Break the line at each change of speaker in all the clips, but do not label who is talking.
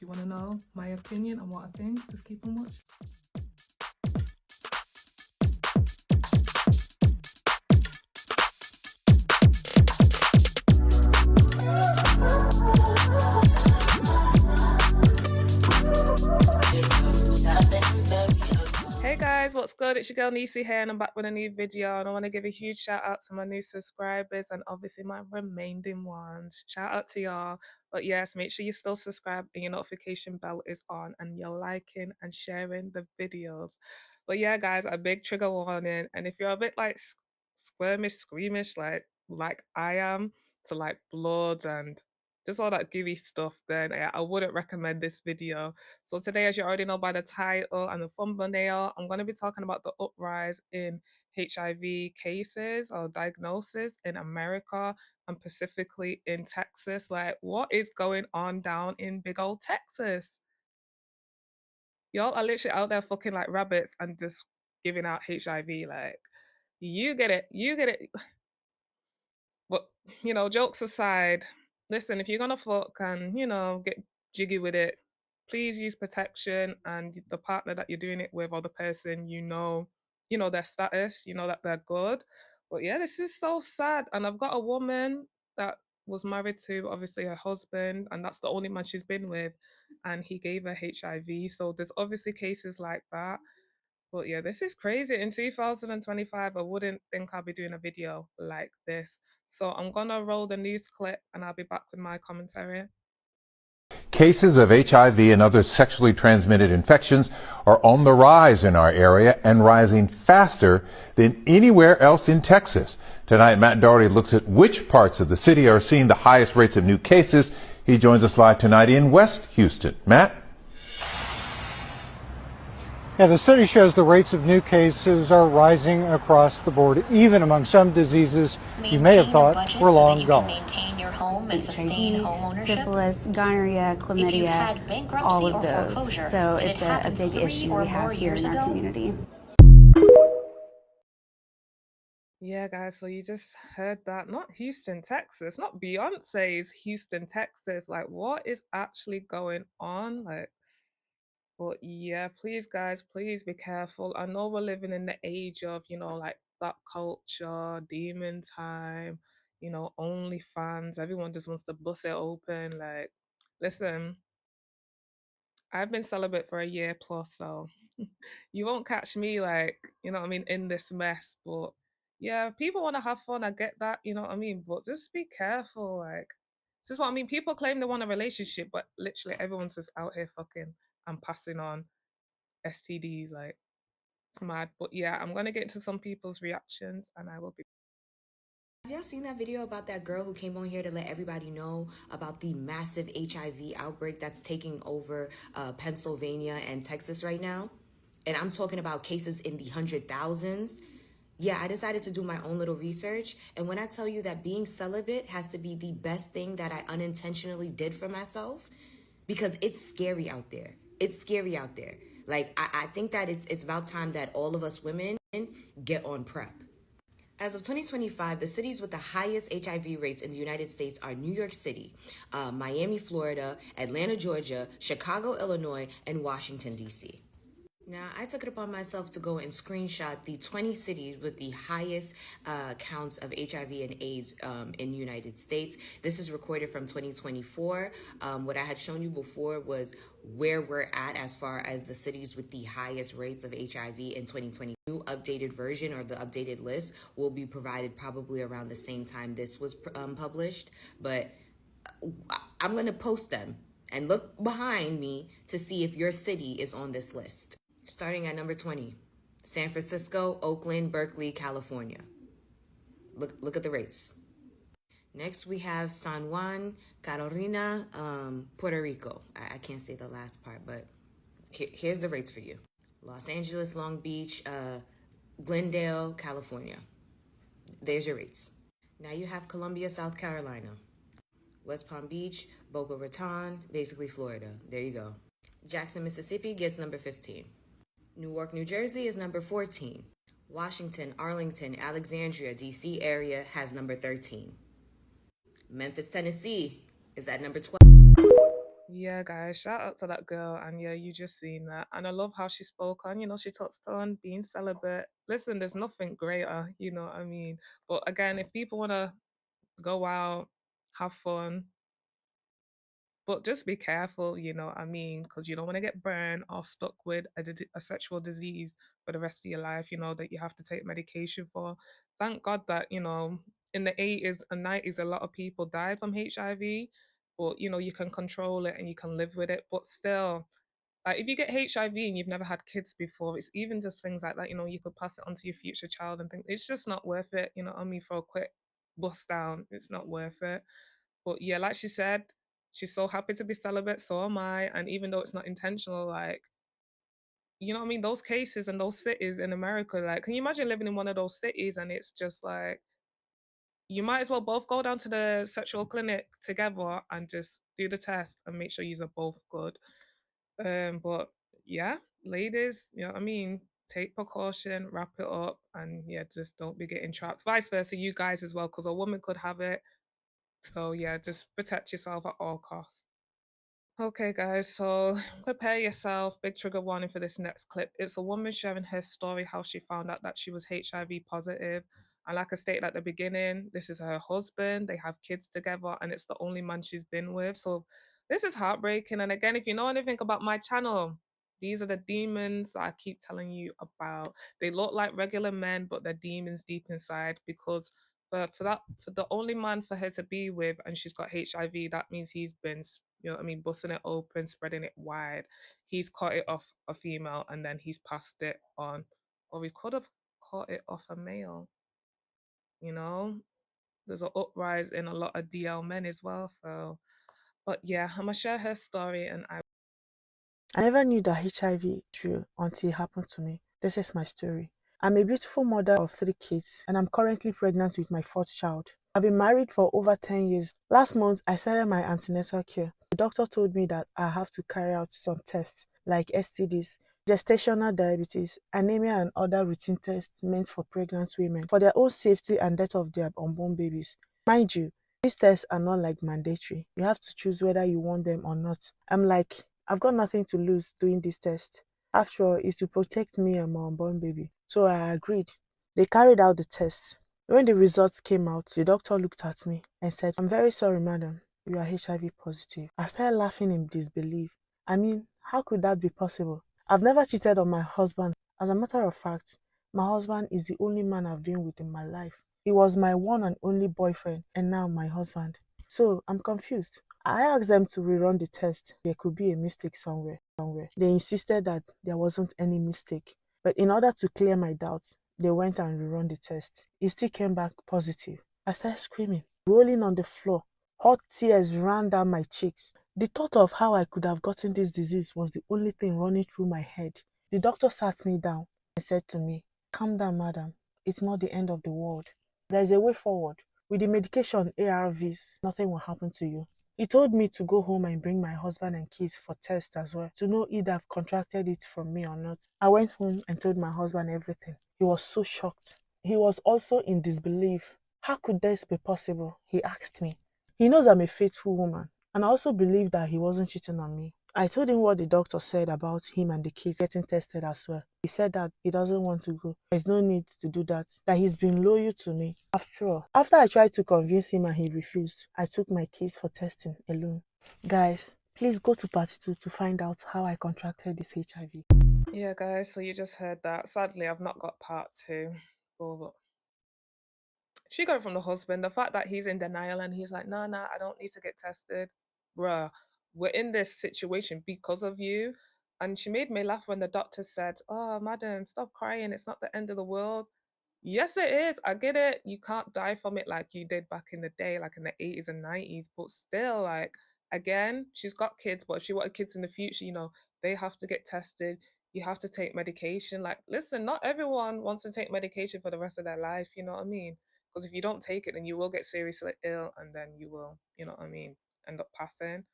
you want to know my opinion on what I think, just keep on watching. Hey guys, what's good? It's your girl Nisi here and I'm back with a new video, and I want to give a huge shout out to my new subscribers and obviously my remaining ones. Shout out to y'all. But yes, make sure you still subscribe and your notification bell is on and you're liking and sharing the videos. But yeah guys, a big trigger warning, and if you're a bit like squeamish, like I am, to like blood and just all that gooey stuff, then I wouldn't recommend this video. So today, as you already know by the title and the thumbnail, I'm going to be talking about the uprise in HIV cases or diagnosis in America and specifically in Texas. Like, what is going on down in big old Texas? Y'all are literally out there fucking like rabbits and just giving out HIV. Like, you get it. But, jokes aside, listen, if you're gonna fuck and, get jiggy with it, please use protection, and the partner that you're doing it with or the person, their status, you know that they're good. But yeah, this is so sad. And I've got a woman that was married to obviously her husband, and that's the only man she's been with, and he gave her HIV. So there's obviously cases like that. But yeah, this is crazy. In 2025, I wouldn't think I'll be doing a video like this. So I'm gonna roll the news clip and I'll be back with my commentary.
Cases of HIV and other sexually transmitted infections are on the rise in our area and rising faster than anywhere else in Texas. Tonight, Matt Doherty looks at which parts of the city are seeing the highest rates of new cases. He joins us live tonight in West Houston. Matt?
Yeah, the study shows the rates of new cases are rising across the board, even among some diseases you may have thought were long gone.
Maintain your home and sustain home ownership.
Syphilis, gonorrhea, chlamydia, all of those. So it's a big issue we have here in our community.
Yeah, guys, so you just heard that. Not Houston, Texas, not Beyonce's Houston, Texas. Like, what is actually going on? Like, but yeah, please, guys, please be careful. I know we're living in the age of, like that culture, demon time, OnlyFans. Everyone just wants to bust it open. Like, listen, I've been celibate for a year plus, so you won't catch me, like, in this mess. But yeah, people want to have fun. I get that, you know what I mean? But just be careful. Like, just what I mean. People claim they want a relationship, but literally everyone's just out here fucking and passing on STDs. Like, it's mad. But yeah, I'm gonna get into some people's reactions and I will be.
Have y'all seen that video about that girl who came on here to let everybody know about the massive HIV outbreak that's taking over Pennsylvania and Texas right now? And I'm talking about cases in the 100,000s. Yeah, I decided to do my own little research. And when I tell you that being celibate has to be the best thing that I unintentionally did for myself, because it's scary out there. It's scary out there. Like, I think that it's about time that all of us women get on PrEP. As of 2025, the cities with the highest HIV rates in the United States are New York City, Miami, Florida, Atlanta, Georgia, Chicago, Illinois, and Washington, D.C. Now, I took it upon myself to go and screenshot the 20 cities with the highest counts of HIV and AIDS in the United States. This is recorded from 2024. What I had shown you before was where we're at as far as the cities with the highest rates of HIV in 2020. New updated version, or the updated list, will be provided probably around the same time this was published. But I'm going to post them and look behind me to see if your city is on this list. Starting at number 20, San Francisco, Oakland, Berkeley, California. Look at the rates. Next, we have San Juan, Carolina, Puerto Rico. I can't say the last part, but here's the rates for you. Los Angeles, Long Beach, Glendale, California. There's your rates. Now you have Columbia, South Carolina. West Palm Beach, Boca Raton, basically Florida. There you go. Jackson, Mississippi gets number 15. Newark, New Jersey is number 14. Washington, Arlington, Alexandria, D.C. area has number 13. Memphis, Tennessee is at number 12.
Yeah, guys, shout out to that girl. And yeah, you just seen that. And I love how she spoke on, she touched on being celibate. Listen, there's nothing greater, you know what I mean? But again, if people want to go out, have fun, but just be careful, you know what I mean? Because you don't want to get burned or stuck with a sexual disease for the rest of your life, that you have to take medication for. Thank God that, in the 80s and 90s, a lot of people died from HIV, but, you can control it and you can live with it. But still, like if you get HIV and you've never had kids before, it's even just things like that, you could pass it on to your future child and think it's just not worth it, you know what I mean, for a quick bust down. It's not worth it. But yeah, like she said, she's so happy to be celibate, so am I. And even though it's not intentional, like, you know what I mean? Those cases and those cities in America, like, can you imagine living in one of those cities and it's just like, you might as well both go down to the sexual clinic together and just do the test and make sure you're both good. But yeah, ladies, you know what I mean? Take precaution, wrap it up, and yeah, just don't be getting trapped. Vice versa, you guys as well, because a woman could have it. So yeah, just protect yourself at all costs. Okay, guys, so prepare yourself. Big trigger warning for this next clip. It's a woman sharing her story how she found out that she was HIV positive. And like I stated at the beginning, this is her husband. They have kids together, and it's the only man she's been with. So this is heartbreaking. And again, if you know anything about my channel, these are the demons that I keep telling you about. They look like regular men, but they're demons deep inside because for the only man for her to be with and she's got HIV, that means he's been you know what I mean, busting it open, spreading it wide. He's caught it off a female and then he's passed it on. Or we could have caught it off a male, you know? There's an uprise in a lot of DL men as well. So but yeah, I'm gonna share her story and
I never knew that HIV was true until it happened to me. This is my story. I'm a beautiful mother of 3 kids and I'm currently pregnant with my 4th child. I've been married for over 10 years. Last month, I started my antenatal care. The doctor told me that I have to carry out some tests like STDs, gestational diabetes, anemia, and other routine tests meant for pregnant women for their own safety and that of their unborn babies. Mind you, these tests are not like mandatory. You have to choose whether you want them or not. I'm like, I've got nothing to lose doing this test. After all, it's to protect me and my unborn baby. So I agreed. They carried out the test. When the results came out, the doctor looked at me and said, "I'm very sorry, madam. You are HIV positive." I started laughing in disbelief. I mean, how could that be possible? I've never cheated on my husband. As a matter of fact, my husband is the only man I've been with in my life. He was my one and only boyfriend and now my husband. So I'm confused. I asked them to rerun the test. There could be a mistake somewhere. They insisted that there wasn't any mistake. But in order to clear my doubts, they went and rerun the test. It still came back positive. I started screaming, rolling on the floor. Hot tears ran down my cheeks. The thought of how I could have gotten this disease was the only thing running through my head. The doctor sat me down and said to me, "Calm down, madam. It's not the end of the world. There is a way forward. With the medication ARVs, nothing will happen to you." He told me to go home and bring my husband and kids for tests as well to know if they've contracted it from me or not. I went home and told my husband everything. He was so shocked. He was also in disbelief. How could this be possible? He asked me. He knows I'm a faithful woman, and I also believe that he wasn't cheating on me. I told him what the doctor said about him and the kids getting tested as well. He said that he doesn't want to go. There's no need to do that he's been loyal to me. After all, after I tried to convince him and he refused, I took my kids for testing alone. Guys, please go to part 2 to find out how I contracted this HIV.
yeah, guys, so you just heard that. Sadly, I've not got part two. But she got it from the husband. The fact that he's in denial and he's like, no, no, I don't need to get tested. Bruh, we're in this situation because of you. And she made me laugh when the doctor said, "Oh, madam, stop crying. It's not the end of the world." Yes, it is. I get it. You can't die from it like you did back in the day, like in the 80s and 90s. But still, like, again, she's got kids, but if she wanted kids in the future, they have to get tested. You have to take medication. Like, listen, not everyone wants to take medication for the rest of their life. You know what I mean? Because if you don't take it, then you will get seriously ill and then you will, you know what I mean, end up passing.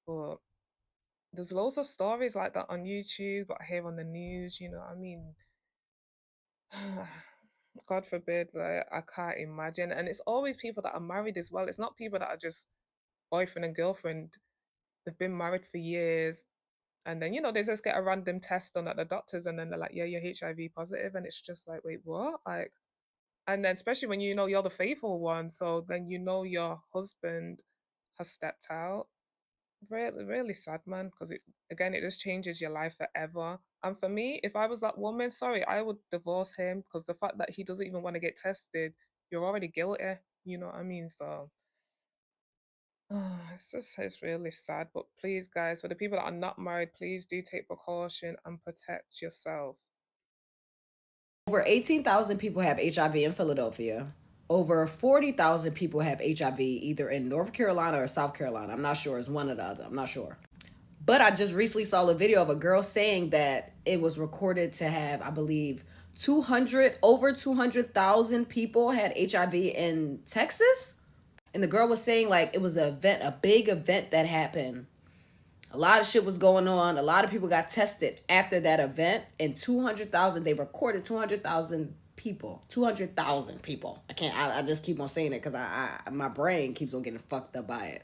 But there's loads of stories like that on YouTube, but I hear on the news, you know what I mean? God forbid, like, I can't imagine. And it's always people that are married as well. It's not people that are just boyfriend and girlfriend. they've been married for years, and then they just get a random test done at the doctors, and then they're like, "Yeah, you're HIV positive," and it's just like, "Wait, what?" Like, and then especially when you're the faithful one, so then your husband has stepped out. Really, really sad, man, because it just changes your life forever. And for me, if I was that woman, sorry, I would divorce him because the fact that he doesn't even want to get tested, you're already guilty. You know what I mean? So it's really sad. But please, guys, for the people that are not married, please do take precaution and protect yourself.
Over 18,000 people have HIV in Philadelphia. Over 40,000 people have HIV either in North Carolina or South Carolina. I'm not sure. It's one or the other. I'm not sure. But I just recently saw a video of a girl saying that it was recorded to have, I believe, over 200,000 people had HIV in Texas. And the girl was saying like it was an event, a big event that happened. A lot of shit was going on. A lot of people got tested after that event. And 200,000, they recorded 200,000 people. 200,000 people. I just keep on saying it because my brain keeps on getting fucked up by it.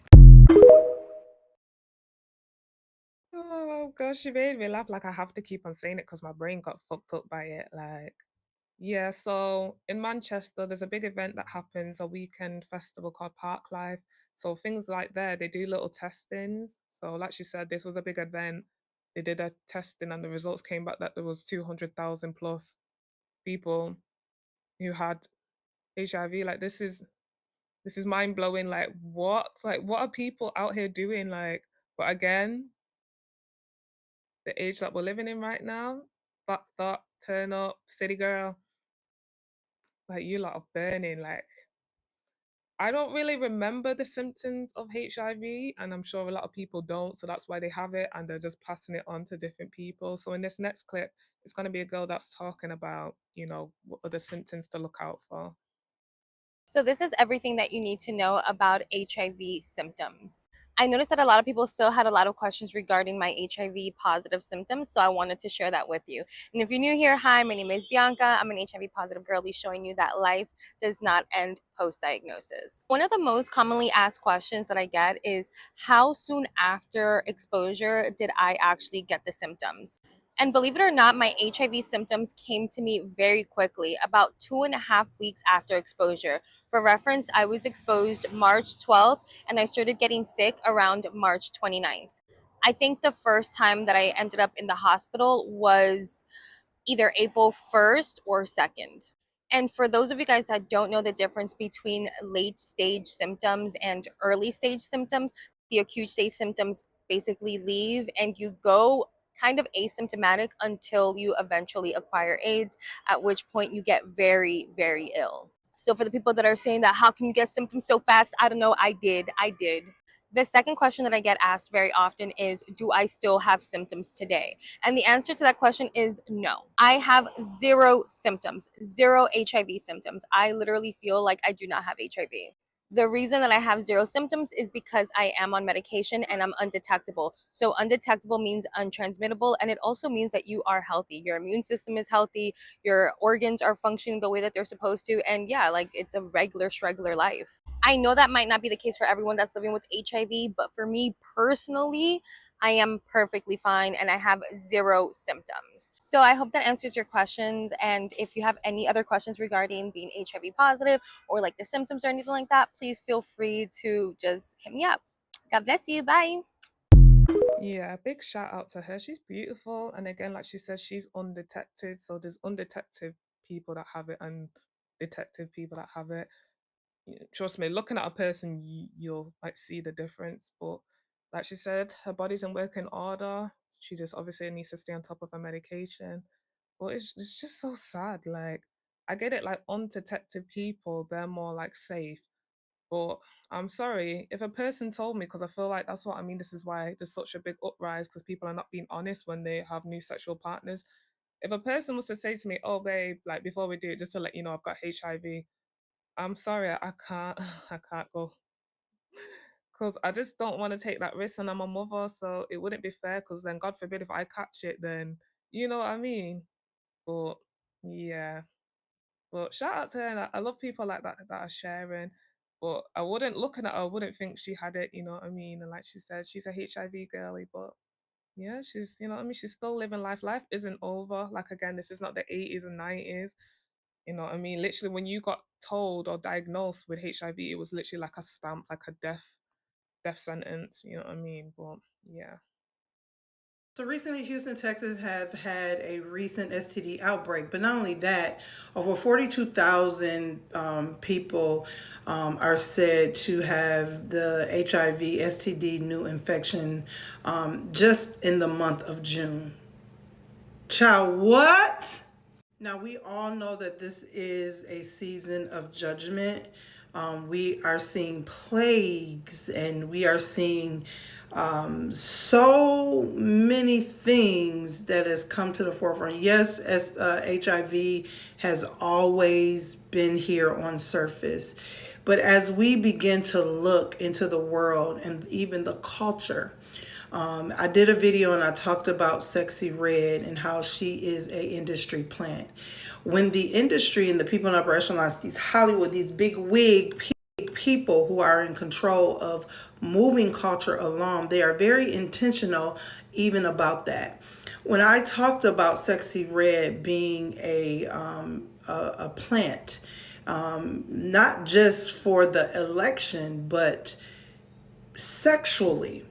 Oh gosh, you made me laugh. Like I have to keep on saying it because my brain got fucked up by it. Like, yeah, so in Manchester, there's a big event that happens, a weekend festival called Park Life. So things like there, they do little testings. So like she said, this was a big event. They did a testing and the results came back that there was 200,000 plus people who had HIV. Like this is mind blowing. Like what? Like what are people out here doing? Like, but again, the age that we're living in right now, fuck that, turn up, city girl, like you lot are burning. Like I don't really remember the symptoms of HIV, and I'm sure a lot of people don't, so that's why they have it and they're just passing it on to different people. So in this next clip, it's going to be a girl that's talking about, what are the symptoms to look out for.
So this is everything that you need to know about HIV symptoms. I noticed that a lot of people still had a lot of questions regarding my HIV positive symptoms, so I wanted to share that with you. And if you're new here, hi, my name is Bianca. I'm an HIV positive girlie showing you that life does not end post-diagnosis. One of the most commonly asked questions that I get is, how soon after exposure did I actually get the symptoms? And believe it or not, my HIV symptoms came to me very quickly, about 2.5 weeks after exposure. For reference, I was exposed March 12th and I started getting sick around March 29th. I think the first time that I ended up in the hospital was either April 1st or 2nd. And for those of you guys that don't know the difference between late stage symptoms and early stage symptoms, the acute stage symptoms basically leave and you go kind of asymptomatic until you eventually acquire AIDS, at which point you get very, very ill. So for the people that are saying that, how can you get symptoms so fast? I don't know. I did. The second question that I get asked very often is, do I still have symptoms today? And the answer to that question is no. I have zero symptoms, zero HIV symptoms. I literally feel like I do not have HIV. The reason that I have zero symptoms is because I am on medication and I'm undetectable. So undetectable means untransmittable, and it also means that you are healthy. Your immune system is healthy, your organs are functioning the way that they're supposed to, and yeah, like it's a regular schregular life. I know that might not be the case for everyone that's living with HIV, but for me personally, I am perfectly fine and I have zero symptoms. So I hope that answers your questions. And if you have any other questions regarding being HIV positive or like the symptoms or anything like that, please feel free to just hit me up. God bless you. Bye.
Yeah, big shout out to her. She's beautiful. And again, like she said, she's undetected. So there's undetected people that have it and detected people that have it. Trust me, looking at a person, you'll like see the difference. But like she said, her body's in working order. She just obviously needs to stay on top of her medication. But it's just so sad. Like I get it, like undetected people, they're more like safe. But I'm sorry, if a person told me, because I feel like that's what I mean, this is why there's such a big uprise because people are not being honest when they have new sexual partners. If a person was to say to me, "Oh, babe, like before we do it, just to let you know I've got HIV," I'm sorry, I can't, I can't go because I just don't want to take that risk, and I'm a mother, so it wouldn't be fair. Because then, God forbid, if I catch it, then you know what I mean. But yeah, but shout out to her. And I love people like that that are sharing. But I wouldn't, looking at her, I wouldn't think she had it, you know what I mean? And like she said, she's a HIV girly, but yeah, she's, you know what I mean? She's still living life. Life isn't over. Like, again, this is not the 80s and 90s. You know what I mean? Literally, when you got told or diagnosed with HIV, it was literally like a stamp, like a death sentence. You know what I mean? But yeah.
So recently, Houston, Texas have had a recent STD outbreak, but not only that, over 42,000 people are said to have the HIV STD new infection just in the month of June. Child, what? Now, we all know that this is a season of judgment. We are seeing plagues and we are seeing so many things that has come to the forefront. Yes, as HIV has always been here on surface. But as we begin to look into the world and even the culture, I did a video and I talked about Sexy Red and how she is a industry plant. When the industry and the people in upper echelons, these Hollywood, these big wig people who are in control of moving culture along, they are very intentional even about that. When I talked about Sexy Red being a plant, not just for the election, but sexually,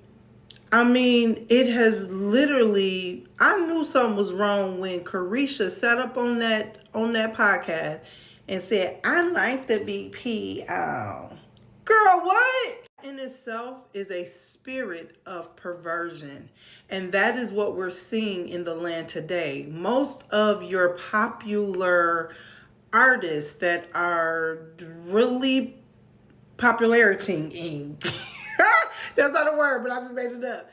I mean, it has literally, I knew something was wrong when Carisha sat up on that podcast and said, I like the BP. Oh, girl, what? In itself is a spirit of perversion. And that is what we're seeing in the land today. Most of your popular artists that are really popularity that's not a word, but I just made it up.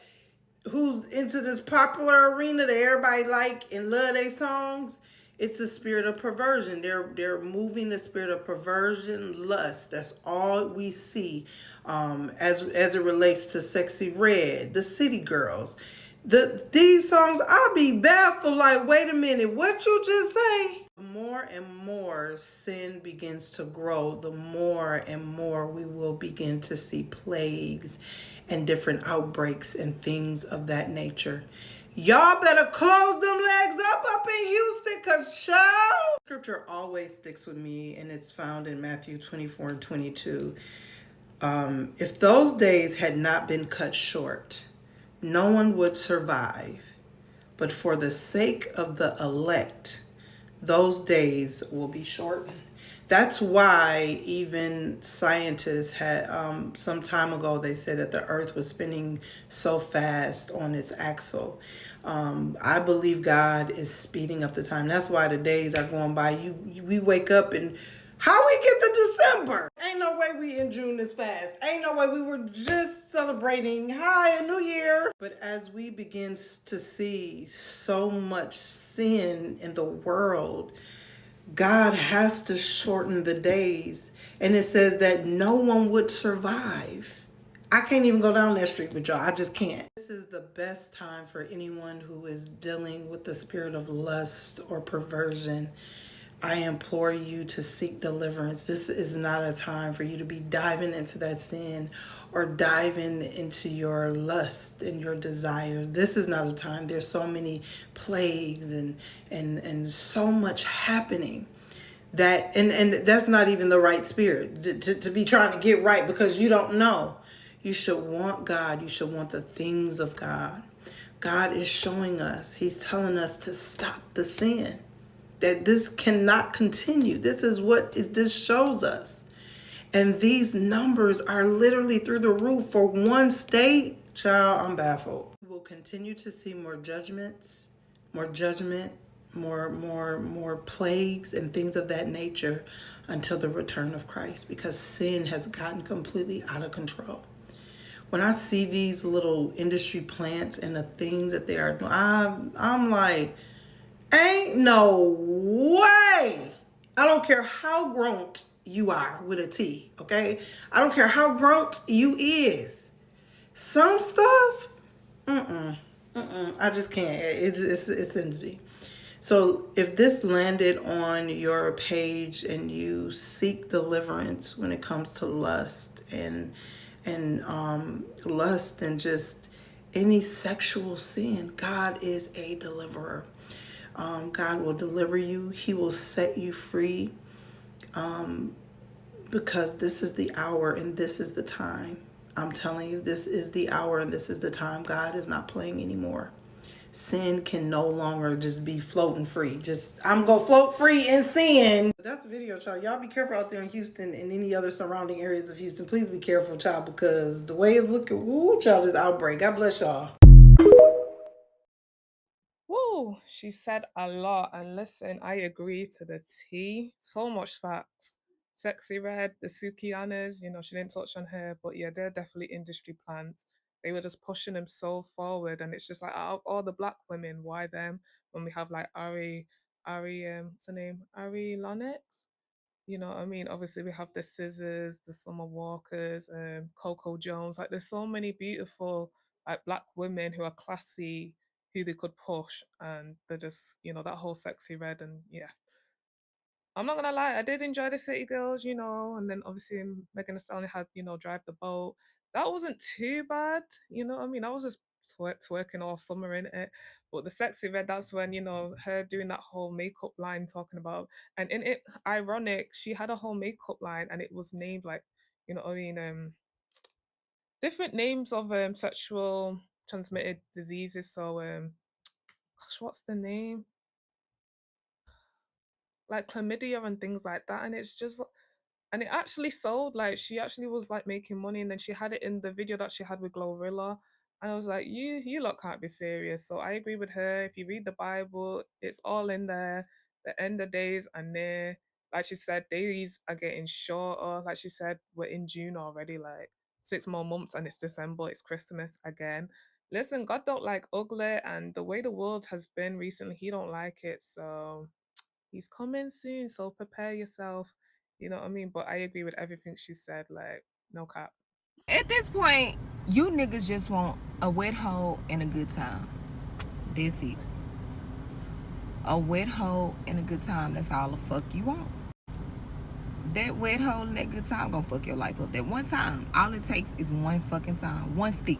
Who's into this popular arena that everybody like and love their songs? It's a spirit of perversion. They're moving the spirit of perversion, lust. That's all we see as it relates to Sexy Red, the City Girls. These songs, I'll be baffled like, wait a minute, what you just say? The more and more sin begins to grow, the more and more we will begin to see plagues and different outbreaks and things of that nature. Y'all better close them legs up in Houston, cause child. Scripture always sticks with me, and it's found in Matthew 24 and 22. If those days had not been cut short, no one would survive. But for the sake of the elect, those days will be shortened. That's why even scientists had, some time ago, they said that the earth was spinning so fast on its axle. I believe God is speeding up the time. That's why the days are going by. We wake up and how we get to December? Ain't no way we in June this fast. Ain't no way, we were just celebrating a new year. But as we begin to see so much sin in the world, God has to shorten the days. And it says that no one would survive. I can't even go down that street with y'all. I just can't. This is the best time for anyone who is dealing with the spirit of lust or perversion. I implore you to seek deliverance. This is not a time for you to be diving into that sin or diving into your lust and your desires. This is not a time. There's so many plagues and so much happening that, and that's not even the right spirit to be trying to get right because you don't know. You should want God. You should want the things of God. God is showing us. He's telling us to stop the sin. That this cannot continue. This is what this shows us. And these numbers are literally through the roof for one state. Child, I'm baffled. We will continue to see more judgments, more judgment, more plagues and things of that nature until the return of Christ, because sin has gotten completely out of control. When I see these little industry plants and the things that they are doing, I'm like, ain't no way. I don't care how grown you are with a T, okay? I don't care how grown you is. Some stuff, I just can't. It sends me. So if this landed on your page and you seek deliverance when it comes to lust and lust and just any sexual sin, God is a deliverer. God will deliver you. He will set you free, because this is the hour and this is the time. I'm telling you, this is the hour and this is the time. God is not playing anymore. Sin can no longer just be floating free. Just, I'm gonna float free in sin. That's the video, child. Y'all be careful out there in Houston and any other surrounding areas of Houston. Please be careful, child, because the way it's looking, ooh, child, is outbreak. God bless y'all.
Woo, she said a lot. And listen, I agree to the T. So much facts. Sexy Red, the Sukianas, she didn't touch on her, but yeah, they're definitely industry plants. They were just pushing them so forward. And it's just like, out of all the black women, why them? When we have like what's her name? Ari Lonix? You know what I mean? Obviously, we have the Scissors, the Summer Walkers, Coco Jones. Like, there's so many beautiful like black women who are classy, who they could push, and they're just that whole sexy red. And yeah, I'm not gonna lie, I did enjoy the City Girls, and then obviously Megan Thee Stallion had Drive the Boat. That wasn't too bad, you know what I mean? I was just twerking all summer in it. But the Sexy Red, that's when her doing that whole makeup line talking about, and in it, ironic, she had a whole makeup line, and it was named like, what I mean, different names of sexual transmitted diseases. So gosh, what's the name? Like chlamydia and things like that, and it's just and it actually sold. Like, she actually was like making money, and then she had it in the video that she had with Glorilla, and I was like, you lot can't be serious. So I agree with her. If you read the Bible, it's all in there. The end of days are near. Like she said, days are getting shorter. Like she said, we're in June already, like 6 more months, and it's December, it's Christmas again. Listen, God don't like ugly, and the way the world has been recently, he don't like it. So he's coming soon, so prepare yourself. You know what I mean? But I agree with everything she said. Like, no cap.
At this point, you niggas just want a wet hole and a good time. That's it. A wet hole and a good time. That's all the fuck you want. That wet hole and that good time gonna fuck your life up. That one time, all it takes is one fucking time. One stick.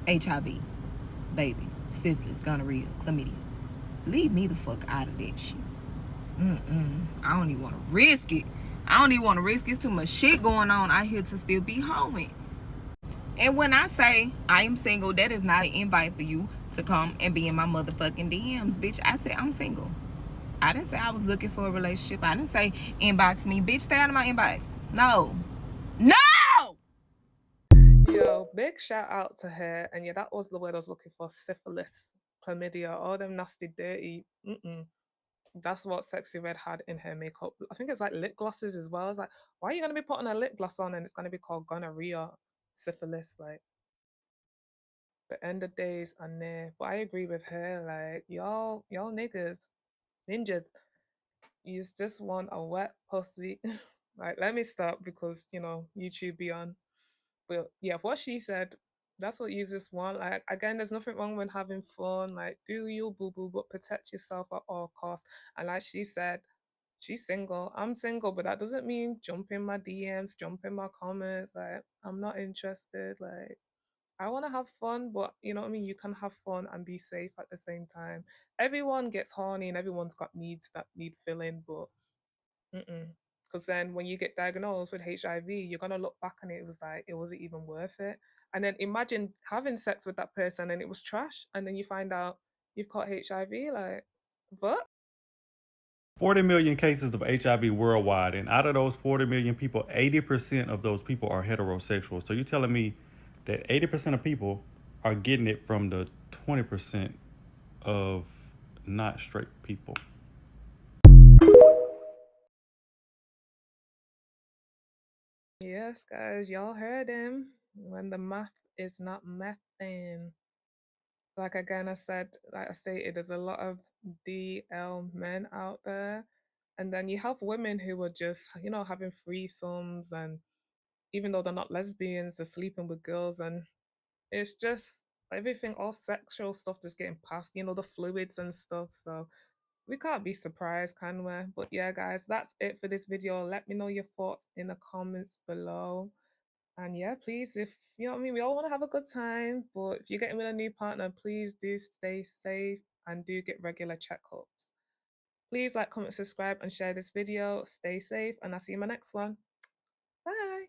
HIV, baby, syphilis, gonorrhea, chlamydia. Leave me the fuck out of that shit. I don't even want to risk it. I don't even want to risk it. It's too much shit going on out here to still be homing. And when I say I am single, that is not an invite for you to come and be in my motherfucking DMs, bitch. I said I'm single. I didn't say I was looking for a relationship. I didn't say inbox me. Bitch, stay out of my inbox. No. No!
Yo, big shout out to her. And yeah, that was the word I was looking for: syphilis, chlamydia, all them nasty, dirty. That's what Sexy Red had in her makeup. I think it's like lip glosses as well. It's like, why are you gonna be putting a lip gloss on and it's gonna be called gonorrhea, syphilis? Like, the end of days are near. But I agree with her. Like, y'all niggas, ninjas, you just want a wet pussy. Like, let me stop because YouTube be on. But yeah, what she said, that's what users want. Like, again, there's nothing wrong with having fun. Like, do you boo boo, but protect yourself at all costs. And like she said, she's single. I'm single, but that doesn't mean jump in my DMs, jump in my comments. Like, I'm not interested. Like, I want to have fun, but you know what I mean? You can have fun and be safe at the same time. Everyone gets horny and everyone's got needs that need filling, but because then when you get diagnosed with HIV, you're gonna look back and it was like it wasn't even worth it. And then imagine having sex with that person and it was trash, and then you find out you've got HIV. Like, but
40 million cases of HIV worldwide, and out of those 40 million people, 80% of those people are heterosexual. So you're telling me that 80% of people are getting it from the 20% of not straight people.
yes, guys, y'all heard him. When the math is not mathing. Like again, like I stated, there's a lot of DL men out there. And then you have women who are just, having threesomes, and even though they're not lesbians, they're sleeping with girls, and it's just everything, all sexual stuff just getting passed, the fluids and stuff. So we can't be surprised, can we? But yeah, guys, that's it for this video. Let me know your thoughts in the comments below. And yeah, please, if you know what I mean, we all want to have a good time, but if you're getting with a new partner, please do stay safe and do get regular checkups. Please like, comment, subscribe, and share this video. Stay safe, and I'll see you in my next one. Bye.